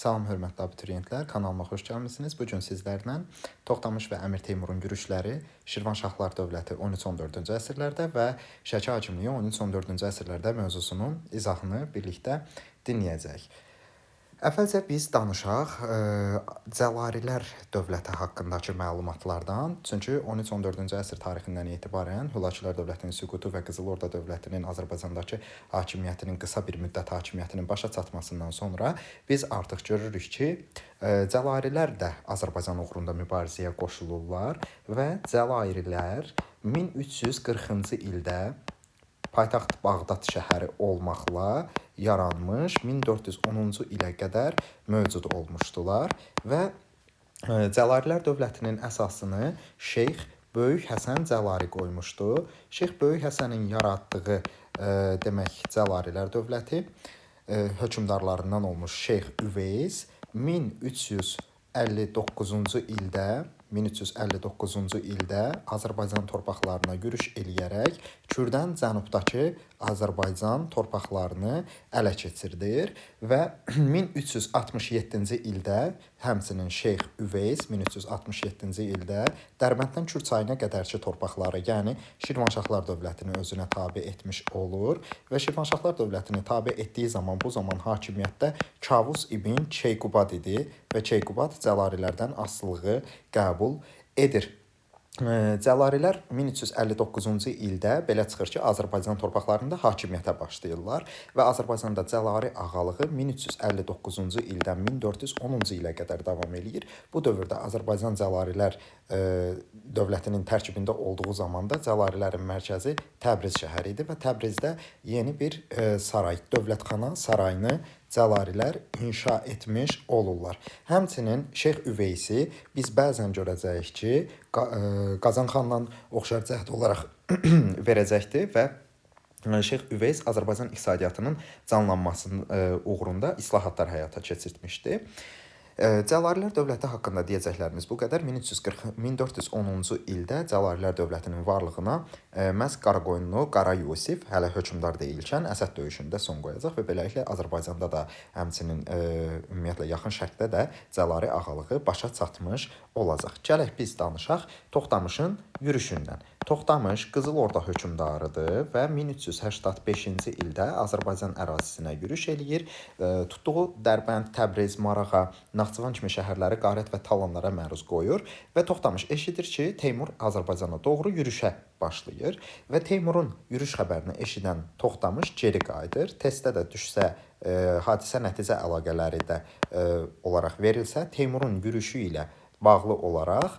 Salam hörmətli abituriyentlər, kanalıma xoş gəlmisiniz. Bu gün sizlərlə Toxtamış və Əmir Teymurun yürüşləri, Şirvanşahlar dövləti 13-14-cü əsrlərdə və Şəki hakimliyi 13-14-cü əsrlərdə mövzusunun izahını birlikdə dinləyəcəyik. Əvvəlcə biz danışaq Cəlalilər dövləti haqqındakı məlumatlardan. Çünki 13-14-cü əsr tarixindən etibarən Hülakülər dövlətinin süqutu və Qızıl Orda dövlətinin Azərbaycandakı hakimiyyətinin qısa bir müddət hakimiyyətinin başa çatmasından sonra biz artıq görürük ki, Cəlalilər də Azərbaycan uğrunda mübarizəyə qoşulurlar və Cəlalilər 1340-cı ildə paytaxt Bağdad şəhəri olmaqla yaranmış 1410-cu ilə qədər mövcud olmuşdular və Cəlalilər dövlətinin əsasını Şeyx Böyük Həsən Cəlali qoymuşdu. Şeyx Böyük Həsənin yaratdığı demək Cəlalilər dövləti hökmdarlarından olmuş Şeyx Üveys 1359-cu ildə Azərbaycan torpaqlarına yürüş eləyərək Kürdən cənubdakı Azərbaycan torpaqlarını ələ keçirdir və 1367-ci ildə həmçinin Şeyx Üveys 1367-ci ildə Dərbənddən Kür çayına qədərki torpaqları, yəni Şirvanşahlar dövlətini özünə tabe etmiş olur və Şirvanşahlar dövlətini tabe etdiyi zaman bu zaman hakimiyyətdə Kavus ibn Keyqubad idi və Keyqubad Cəlalilərdən asılılığı qəbul edir. Cəlalilər 1359-cu ildə belə çıxır ki, Azərbaycan torpaqlarında hakimiyyətə başlayırlar və Azərbaycanda Cəlali ağalığı 1359-cu ildən 1410-cu ilə qədər davam edir. Bu dövrdə Azərbaycan Cəlalilər dövlətinin tərkibində olduğu zamanda Cəlalilərin mərkəzi Təbriz şəhəri idi və Təbrizdə yeni bir saray, dövlətxana sarayını Cəlalilər inşa etmiş olurlar. Həmçinin Şeyx Üveysi biz bəzən görəcəyik ki, Qazan xanla oxşar cəhd olaraq verəcəkdir və Şeyx Üveys Azərbaycan iqtisadiyyatının canlanması uğrunda islahatlar həyata keçirtmişdi. Cəlalilər dövləti haqqında deyəcəklərimiz bu qədər. 1410-cu ildə Cəlalilər dövlətinin varlığına məhz Qaraqoyunlu Qara Yusif hələ hökmdar deyilkən Əsəd döyüşündə son qoyacaq və beləliklə Azərbaycanda da həmçinin ümumiyyətlə yaxın şərqdə də Cəlali ağalığı başa çatmış olacaq. Gələk biz danışaq Toxtamışın yürüşündən. Toxtamış Qızıl Orda hökmdarıdır və 1385-ci ildə Azərbaycan ərazisinə yürüş eləyir. Tutduğu Dərbənd, Təbriz, Marağa, Naxçıvan kimi şəhərləri qarət və talanlara məruz qoyur və Toxtamış eşidir ki, Teymur Azərbaycana doğru yürüşə başlayır və Teymurun yürüş xəbərini eşidən Toxtamış geri qayıdır. Testdə də düşsə, hadisə nəticə əlaqələri də olaraq verilsə, Teymurun yürüşü ilə bağlı olaraq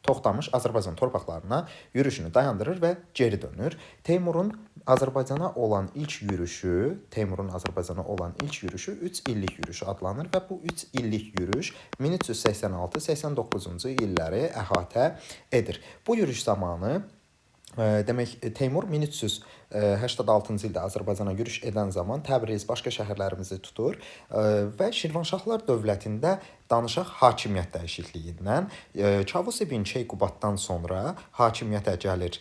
Toxtamış Azərbaycan torpaqlarına yürüşünü dayandırır və geri dönür. Teymurun Azərbaycana olan ilk yürüşü 3 illik yürüş adlanır və bu 3 illik yürüş 1386-89-cu illəri əhatə edir. Bu yürüş zamanı demək Teymur 1386-cı ildə Azərbaycana yürüş edən zaman Təbriz, başqa şəhərlərimizi tutur və Şirvanşahlar dövlətində danışaq hakimiyyət dəyişikliyindən. Kavus ibn Keyqubaddan sonra hakimiyyətə gəlir,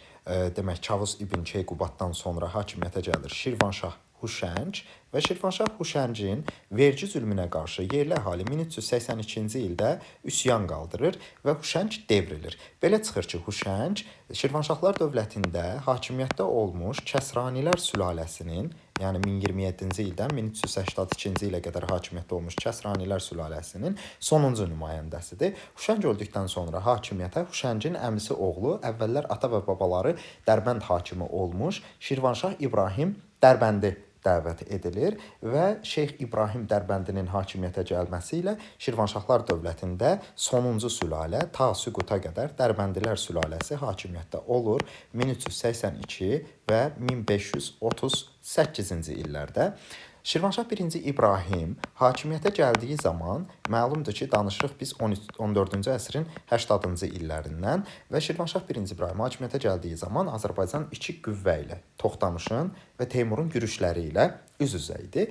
demək Kavus ibn Keyqubaddan sonra hakimiyyətə gəlir Şirvanşah Huşəng və Şirvanşah Huşəngin vergi zülmünə qarşı yerli əhali 1382-ci ildə üsyan qaldırır və Huşəng devrilir. Belə çıxır ki, Huşəng Şirvanşahlar dövlətində hakimiyyətdə olmuş Kəsranilər sülaləsinin, yəni 1027-ci ildən 1382-ci ilə qədər hakimiyyətdə olmuş Kəsranilər sülaləsinin sonuncu nümayəndəsidir. Huşəng öldükdən sonra hakimiyyətə Huşəngin əmisi oğlu, əvvəllər ata və babaları Dərbənd hakimi olmuş Şirvanşah İbrahim Dərbəndi dəvət edilir və Şeyx İbrahim Dərbəndinin hakimiyyətə gəlməsi ilə Şirvanşahlar dövlətində sonuncu sülalə ta süquta qədər Dərbəndilər sülaləsi hakimiyyətdə olur 1382 və 1538-ci illərdə. Şirvanşah 1-ci İbrahim hakimiyyətə gəldiyi zaman məlumdur ki, danışırıq biz 14-cü əsrin 80-cı illərindən və Şirvanşah 1-ci İbrahim hakimiyyətə gəldiyi zaman Azərbaycan iki qüvvə ilə Toxtamışın və Teymurun yürüşləri ilə üz-üzə idi.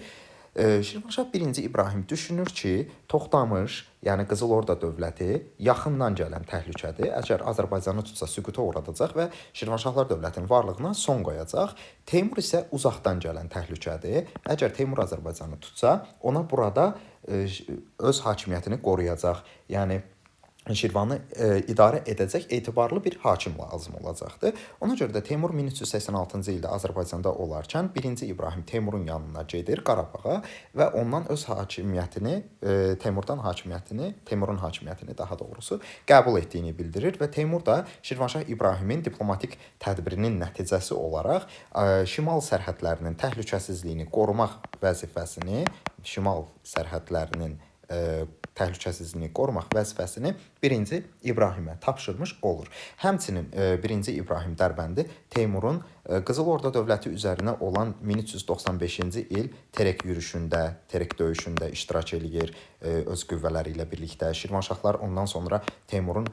Şirvanşah 1-ci İbrahim düşünür ki, Toxtamış, yəni Qızıl Orda dövləti yaxından gələn təhlükədir. Əgər Azərbaycanı tutsa süquta uğradacaq və Şirvanşahlar dövlətinin varlığına son qoyacaq. Teymur isə uzaqdan gələn təhlükədir. Əgər Teymur Azərbaycanı tutsa, ona burada öz hakimiyyətini qoruyacaq. Yəni Şirvanı idarə edəcək etibarlı bir hakim lazım olacaqdı. Ona görə də Teymur 1386-cı ildə Azərbaycanda olarkən 1-ci İbrahim Teymurun yanına gedir Qarabağa və ondan öz hakimiyyətini, Teymurun hakimiyyətini daha doğrusu qəbul etdiyini bildirir və Teymur da Şirvanşah İbrahimin diplomatik tədbirinin nəticəsi olaraq şimal sərhədlərinin təhlükəsizliyini qorumaq vəzifəsini, şimal sərhədlərinin təhlükəsizliyini qorumaq vəzifəsini 1-ci İbrahimə tapşırmış olur. Həmçinin 1-ci İbrahim Dərbəndi Teymurun Qızıl Orda dövləti üzərinə olan 1395-ci il Terek döyüşündə iştirak eləyir öz qüvvələri ilə birlikdə. Şirvanşahlar ondan sonra Teymurun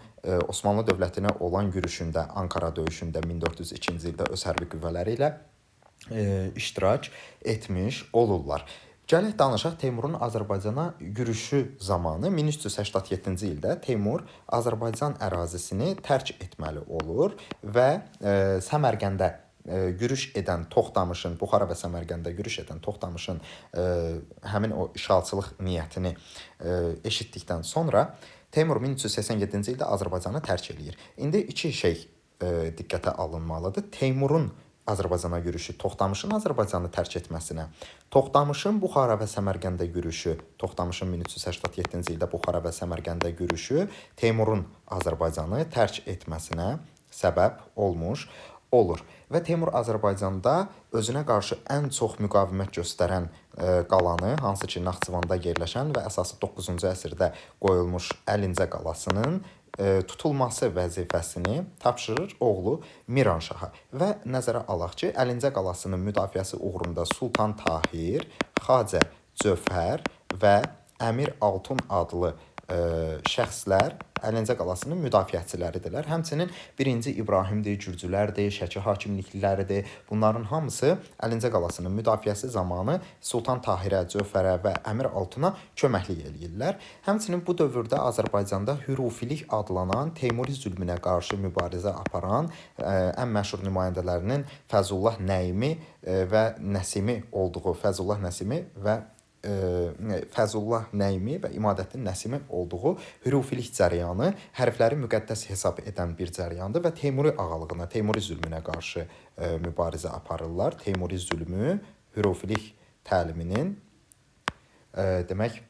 Osmanlı dövlətinə olan yürüşündə, Ankara döyüşündə 1402-ci ildə öz hərbi qüvvələri ilə iştirak etmiş olurlar. Gələk danışaq Teymurun Azərbaycana yürüşü zamanı 1387-ci ildə Teymur Azərbaycan ərazisini tərk etməli olur və Səmərqəndə yürüş edən Toxtamışın, Buxara və Səmərqəndə yürüş edən Toxtamışın həmin o işğalçılıq niyyətini eşitdikdən sonra Teymur 1387-ci ildə Azərbaycanı tərk eləyir. İndi iki şey diqqətə alınmalıdır. Teymurun Azərbaycana yürüşü Toxtamışın Azərbaycanı tərk etməsinə, Toxtamışın Buxara və Səmərqəndə yürüşü, Toxtamışın 1387-ci ildə Buxara və Səmərqəndə yürüşü Teymurun Azərbaycanı tərk etməsinə səbəb olmuş olur. Və Teymur Azərbaycanda özünə qarşı ən çox müqavimət göstərən qalanı, hansı ki Naxçıvanda yerləşən və əsası 9-cu əsrdə qoyulmuş Əlincə qalasının tutulması vəzifəsini tapşırır oğlu Miranşaha. Və nəzərə alaq ki, Əlincə qalasının müdafiəsi uğrunda Sultan Tahir, Xacə Cövhər və Əmir Altun adlı şəxslər Əlincə qalasının müdafiəçiləridirlər. Həmçinin 1-ci İbrahimdir, Gürcülərdir, Şəki hakimlikləridir. Bunların hamısı Əlincə qalasının müdafiəsi zamanı Sultan Tahirə, Cövhərə və Əmir Altuna köməklik eləyirlər. Həmçinin bu dövrdə Azərbaycanda Hürufilik adlanan Teymuri zülmünə qarşı mübarizə aparan ən məşhur nümayəndələrinin Fəzullah Nəyimi və Nəsimi olduğu, Fəzullah Nəyimi və İmadəddin Nəsimi olduğu hürufilik cəryanı hərfləri müqəddəs hesab edən bir cəryandır və Teymuri ağalığına, Teymuri zülmünə qarşı mübarizə aparırlar. Teymuri zülmü, hürufilik təliminin demək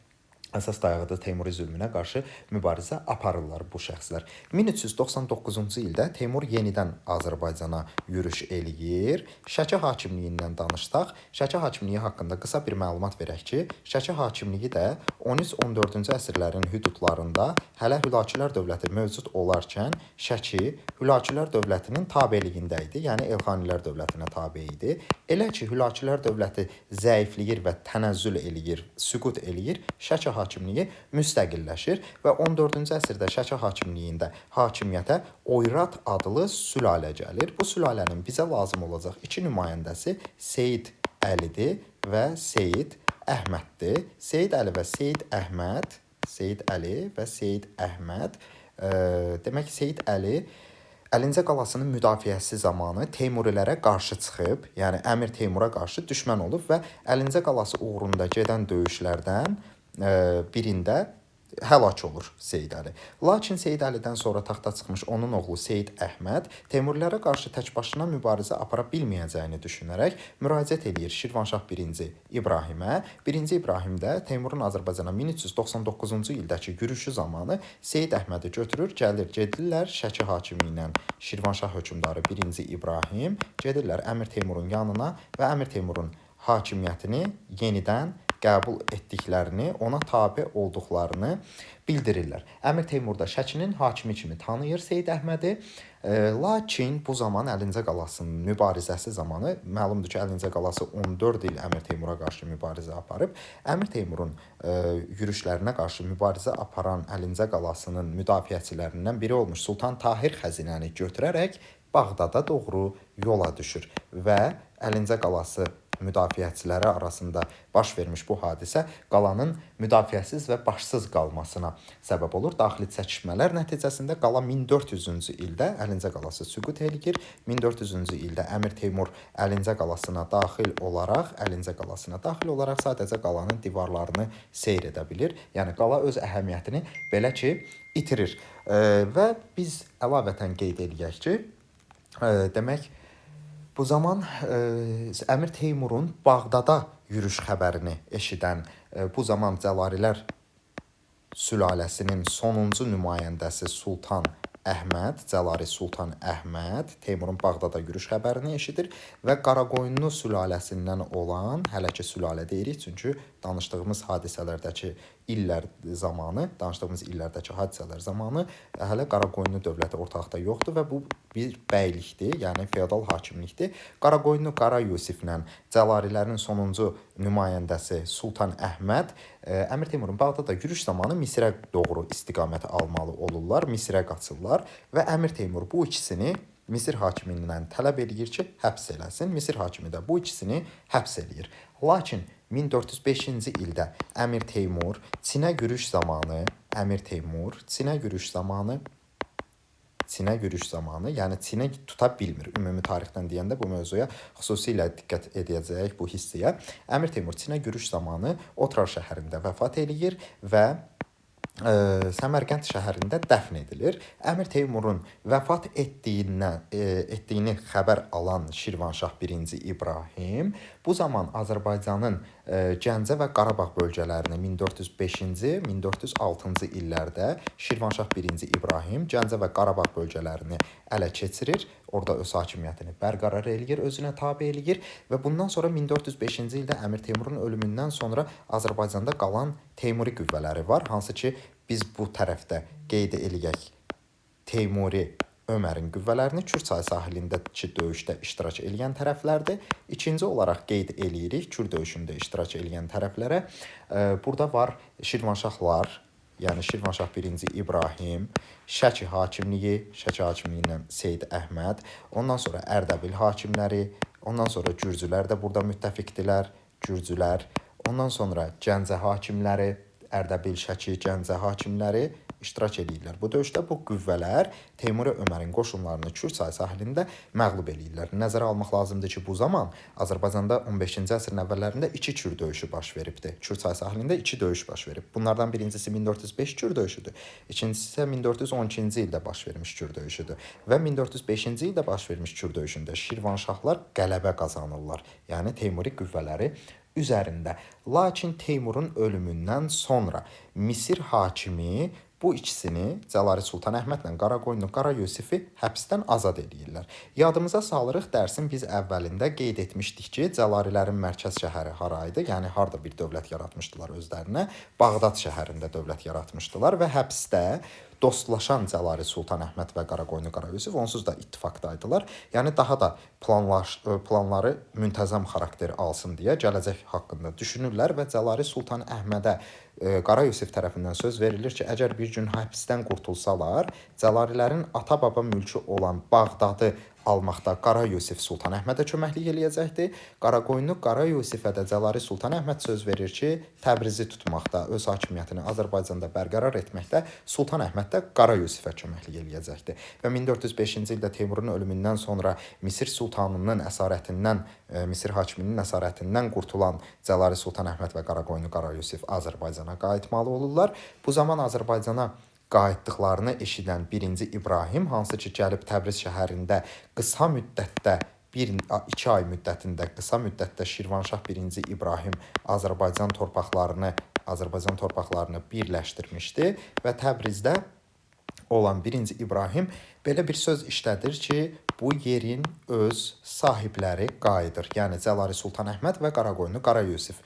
əsas dayağıdır. Teymuri zülmünə qarşı mübarizə aparırlar bu şəxslər. 1399-cu ildə Teymur yenidən Azərbaycana yürüş eləyir. Şəki hakimliyindən danışsaq, Şəki hakimliyi haqqında qısa bir məlumat verək ki, Şəki hakimliyi də 13-14-cü əsrlərin hüdudlarında hələ Hülakülər dövləti mövcud olarkən Şəki Hülakülər dövlətinin tabeliyində idi, yəni Elxanilər dövlətinə tabe idi. Elə ki, Hülakülər dövləti zəifləyir və tənəzzül eləyir, süqut eləyir, Şəki hakimliyi müstəqilləşir və 14-cü əsrdə Şəki hakimliyində hakimiyyətə Oyrat adlı sülalə gəlir. Bu sülalənin bizə lazım olacaq iki nümayəndəsi Seyid Əlidir və Seyid Əhməddir. Seyid Əli və Seyid Əhməd demək Seyid Əli Əlincə qalasının müdafiəsi zamanı Teymurilərə qarşı çıxıb, yəni Əmir Teymura qarşı düşmən olub və Əlincə qalası uğrunda gedən döyüşlərdən birində həlak olur Seyid Əli. Lakin Seyid Əlidən sonra taxta çıxmış onun oğlu Seyid Əhməd Teymurilərə qarşı tək başına mübarizə apara bilməyəcəyini düşünərək müraciət edir Şirvanşah 1-ci İbrahimə. 1-ci İbrahim də Teymurun Azərbaycana 1399-cu ildəki yürüşü zamanı Seyid Əhmədi götürür, gedirlər Şəki hakimi ilə Şirvanşah hökmdarı 1-ci İbrahim gedirlər Əmir Teymurun yanına və Əmir Teymurun hakimiyyətini yenidən qəbul etdiklərini, ona tabe olduqlarını bildirirlər. Əmir Teymur da Şəkinin hakimi kimi tanıyır Seyid Əhmədi. Lakin bu zaman Əlincə qalasının mübarizəsi zamanı, məlumdur ki, Əlincə qalası 14 il Əmir Teymura qarşı mübarizə aparıb. Əmir Teymurun yürüşlərinə qarşı mübarizə aparan Əlincə qalasının müdafiəçilərindən biri olmuş Sultan Tahir xəzinəni götürərək Bağdada doğru yola düşür və Əlincə qalası müdafiəçiləri arasında baş vermiş bu hadisə qalanın müdafiəsiz və başsız qalmasına səbəb olur. Daxili çəkişmələr nəticəsində qala 1400-cü ildə Əlincə qalası süqut eləyir. 1400-cü ildə Əmir Teymur Əlincə qalasına daxil olaraq sadəcə qalanın divarlarını seyr edə bilir. Yəni qala öz əhəmiyyətini belə ki itirir. Və biz əlavətən qeyd eləyək ki, demək bu zaman Əmir Teymurun Bağdada yürüş xəbərini eşidən bu zaman Cəlalilər sülaləsinin sonuncu nümayəndəsi Sultan Əhməd, Cəlali Sultan Əhməd Teymurun Bağdada yürüş xəbərini eşidir və Qaraqoyunlu sülaləsindən olan, hələ ki sülalə deyirik, çünki danışdığımız hadisələrdəki hadisələr zamanı hələ Qaraqoyunlu dövləti ortalıqda yoxdur və bu bir bəylikdir, yəni feodal hakimlikdir. Qaraqoyunlu Qara Yusiflə Cəlalilərin sonuncu nümayəndəsi Sultan Əhməd Əmir Teymurun Bağdada yürüş zamanı Misrə doğru istiqamət almalı olurlar, Misrə qaçırlar və Əmir Teymur bu ikisini Misir hakimindən tələb eləyir ki, həbs eləsin. Misir hakimi də bu ikisini həbs eləyir. Lakin 1405-ci ildə Əmir Teymur Çinə yürüş zamanı, yəni Çinə tuta bilmir. Ümumi tarixdən deyəndə bu mövzuya xüsusilə diqqət edəcəyik bu hissəyə. Əmir Teymur Çinə yürüş zamanı Otrar şəhərində vəfat eləyir və Səmərqənd şəhərində dəfn edilir. Əmir Teymurun vəfat etdiyini xəbər alan Şirvanşah 1-ci İbrahim bu zaman Azərbaycanın Gəncə və Qarabağ bölgələrini 1405-ci, 1406-cı illərdə Şirvanşah 1-ci İbrahim Gəncə və Qarabağ bölgələrini ələ keçirir. Orada öz hakimiyyətini bərqərar eləyir, özünə tabe eləyir və bundan sonra 1405-ci ildə Əmir Teymurun ölümündən sonra Azərbaycanda qalan Teymuri qüvvələri var. Hansı ki, biz bu tərəfdə qeyd eləyək Teymuri Ömərin qüvvələrini Kür çayı sahilindəki döyüşdə iştirak eləyən tərəflərdir. İkinci olaraq qeyd eləyirik Kür döyüşündə iştirak eləyən tərəflərə. Burada var Şirvanşahlar, yəni Şirvanşah 1-ci İbrahim, Şəki hakimliyindən Seyid Əhməd, ondan sonra Ərdəbil hakimləri, ondan sonra Gürcülər də burada müttəfiqdilər, ondan sonra Gəncə hakimləri, Ərdəbil, Şəki, Gəncə hakimləri iştirak edirlər. Bu döyüşdə bu qüvvələr Teymuri Ömərin qoşunlarını Kür çayı sahilində məğlub edirlər. Nəzərə almaq lazımdır ki, bu zaman Azərbaycanda 15-ci əsrin əvvəllərində 2 Kür döyüşü baş veribdir. Kür çayı sahilində 2 döyüş baş verib. Bunlardan birincisi 1405 Kür döyüşüdür. İkincisi isə 1412-ci ildə baş vermiş Kür döyüşüdür. Və 1405-ci ildə baş vermiş Kür döyüşündə Şirvanşahlar qələbə qazanırlar. Yəni Teymuri qüvvələri üzərində. Lakin Teymurun ölümündən sonra Misir hakimi bu ikisini, Cəlali Sultan Əhmədlə Qaraqoyunlu Qara Yusifi həbsdən azad edirlər. Yadımıza salırıq, dərsin biz əvvəlində qeyd etmişdik ki, Cəlalilərin mərkəz şəhəri haraydı, yəni harda bir dövlət yaratmışdılar özlərinə, Bağdad şəhərində dövlət yaratmışdılar və həbsdə dostlaşan Cəlali Sultan Əhməd və Qaraqoyunlu Qara Yusif onsuz da ittifaqdaydılar. Yəni daha da planları müntəzəm xarakter alsın deyə gələcək haqqında düşünürlər və Cəlali Sultan Əhmədə Qara Yusif tərəfindən söz verilir ki, əgər bir gün həbsdən qurtulsalar, Cəlalilərin ata-baba mülkü olan Bağdadı almaqda Qara Yusif Sultan Əhmədə köməklik eləyəcəkdir. Qaraqoyunlu Qara Yusifə də Cəlali Sultan Əhməd söz verir ki, Təbrizi tutmaqda, öz hakimiyyətini Azərbaycanda bərqərar etməkdə Sultan Əhməd də Qara Yusifə köməklik eləyəcəkdir. Və 1405-ci ildə Teymurun ölümündən sonra Misir sultanının əsarətindən, Misir hakiminin əsarətindən qurtulan Cəlali Sultan Əhməd və Qaraqoyunlu Qara Yusif Azərbaycana qayıtmalı olurlar. Bu zaman Azərbaycana qayıtdıqlarını eşidən 1-ci İbrahim, hansı ki gəlib Təbriz şəhərində qısa müddətdə 2 ay müddətində qısa müddətdə Şirvanşah 1-ci İbrahim Azərbaycan torpaqlarını birləşdirmişdi və Təbrizdə olan 1-ci İbrahim belə bir söz işlədir ki, bu yerin öz sahibləri qayıdır. Yəni Cəlali Sultan Əhməd və Qaraqoyunlu Qara Yusif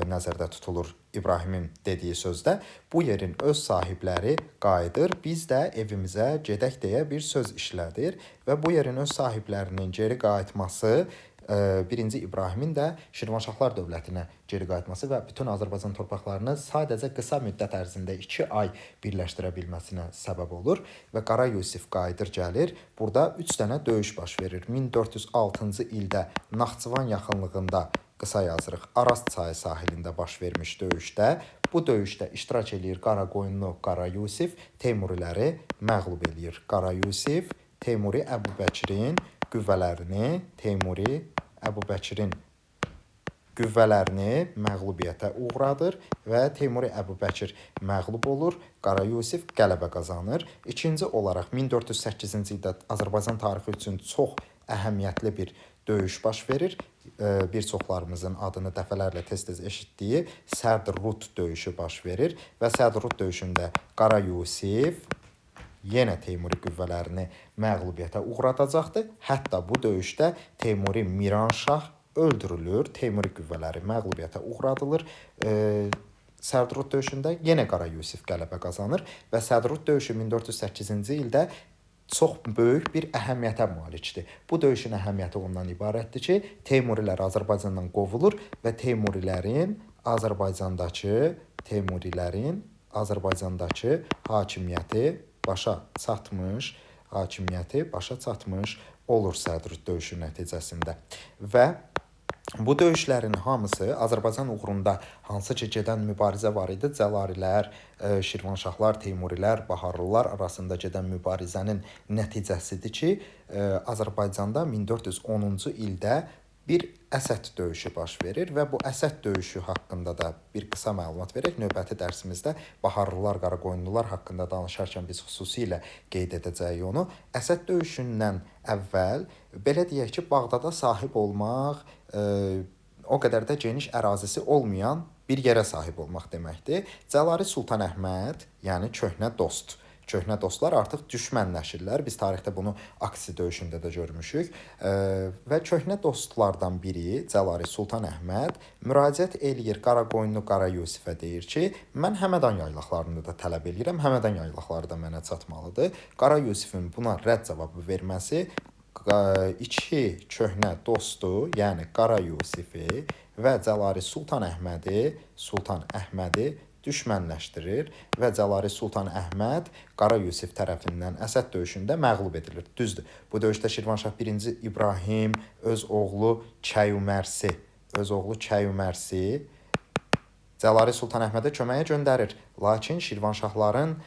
nəzərdə tutulur İbrahimin dediyi sözdə. Bu yerin öz sahibləri qayıdır, biz də evimizə gedək deyə bir söz işlədir və bu yerin öz sahiblərinin geri qayıtması 1-ci İbrahimin də Şirvanşahlar dövlətinə geri qayıtması və bütün Azərbaycan torpaqlarını sadəcə qısa müddət ərzində 2 ay birləşdirə bilməsinə səbəb olur və Qara Yusif qayıdır gəlir. Burada 3 dənə döyüş baş verir. 1406-cı ildə Naxçıvan yaxınlığında qısa yazırıq Araz çayı sahilində baş vermiş döyüşdə. Bu döyüşdə iştirak eləyir Qaraqoyunlu Qara Yusif, Teymuriləri məğlub eləyir. Qara Yusif Teymuri Əbubəkirin qüvvələrini məğlubiyyətə uğradır və Teymuri Əbubəkir məğlub olur, Qara Yusif qələbə qazanır. İkinci olaraq 1408-ci ildə Azərbaycan tarixi üçün çox əhəmiyyətli bir döyüş baş verir. Bir çoxlarımızın adını dəfələrlə tez-tez eşitdiyi Sədrrut döyüşü baş verir və Sədrrut döyüşündə Qara Yusif yenə Teymuri qüvvələrini məğlubiyyətə uğradacaqdır. Hətta bu döyüşdə Teymuri Miranşah öldürülür, Teymuri qüvvələri məğlubiyyətə uğradılır. Sədrrut döyüşündə yenə Qara Yusif qələbə qazanır və Sədrrut döyüşü 1408-ci ildə çox böyük bir əhəmiyyətə malikdir. Bu döyüşün əhəmiyyəti ondan ibarətdir ki, Teymurilər Azərbaycandan qovulur və Teymurilərin Azərbaycandakı hakimiyyəti başa çatmış olur Sədrrut döyüşü nəticəsində. Və bu döyüşlərin hamısı Azərbaycan uğrunda hansı ki gedən mübarizə var idi. Cəlalilər, Şirvanşahlar, Teymurilər, Baharlılar arasında gedən mübarizənin nəticəsidir ki, Azərbaycanda 1410-cu ildə bir Əsəd döyüşü baş verir və bu Əsəd döyüşü haqqında da bir qısa məlumat verək. Növbəti dərsimizdə Baharlılar, Qaraqoyunlular haqqında danışarkən biz xüsusilə qeyd edəcəyik onu. Əsəd döyüşündən əvvəl belə deyək ki, Bağdada sahib olmaq o qədər də geniş ərazisi olmayan bir yerə sahib olmaq deməkdir. Cəlali Sultan Əhməd, yəni köhnə dostlar artıq düşmənləşirlər. Biz tarixdə bunu Aksi döyüşündə də görmüşük. Və köhnə dostlardan biri Cəlali Sultan Əhməd müraciət eləyir Qaraqoyunlu Qara Yusifə, deyir ki, mən Həmədan yaylaqlarını da tələb eləyirəm, Həmədan yaylaqları da mənə çatmalıdır. Qara Yusifin buna rədd cavabı verməsi iki köhnə dostu, yəni Qara Yusifi və Cəlali Sultan Əhmədi düşmənləşdirir və Cəlali Sultan Əhməd Qara Yusif tərəfindən Əsəd döyüşündə məğlub edilir. Düzdür, bu döyüşdə Şirvanşah 1-ci İbrahim öz oğlu Kəyumərsi Cəlali Sultan Əhmədə köməyə göndərir. Lakin Şirvanşahların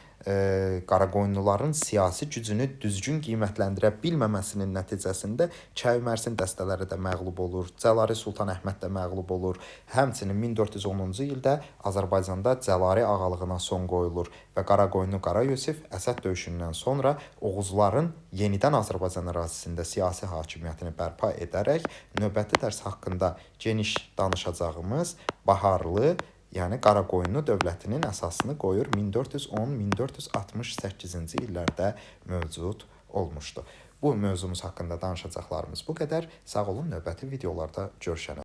Qaraqoyunluların siyasi gücünü düzgün qiymətləndirə bilməməsinin nəticəsində Kəyumərsin dəstələri də məğlub olur, Cəlali Sultan Əhməd də məğlub olur. Həmçinin 1410-cu ildə Azərbaycanda Cəlali ağalığına son qoyulur və Qaraqoyunlu Qara Yusif Əsəd döyüşündən sonra Oğuzların yenidən Azərbaycan ərazisində siyasi hakimiyyətini bərpa edərək növbəti dərs haqqında geniş danışacağımız Baharlı, yəni Qaraqoyunlu dövlətinin əsasını qoyur 1410-1468-ci illərdə mövcud olmuşdu. Bu mövzumuz haqqında danışacaqlarımız bu qədər. Sağ olun, növbəti videolarda görüşənə.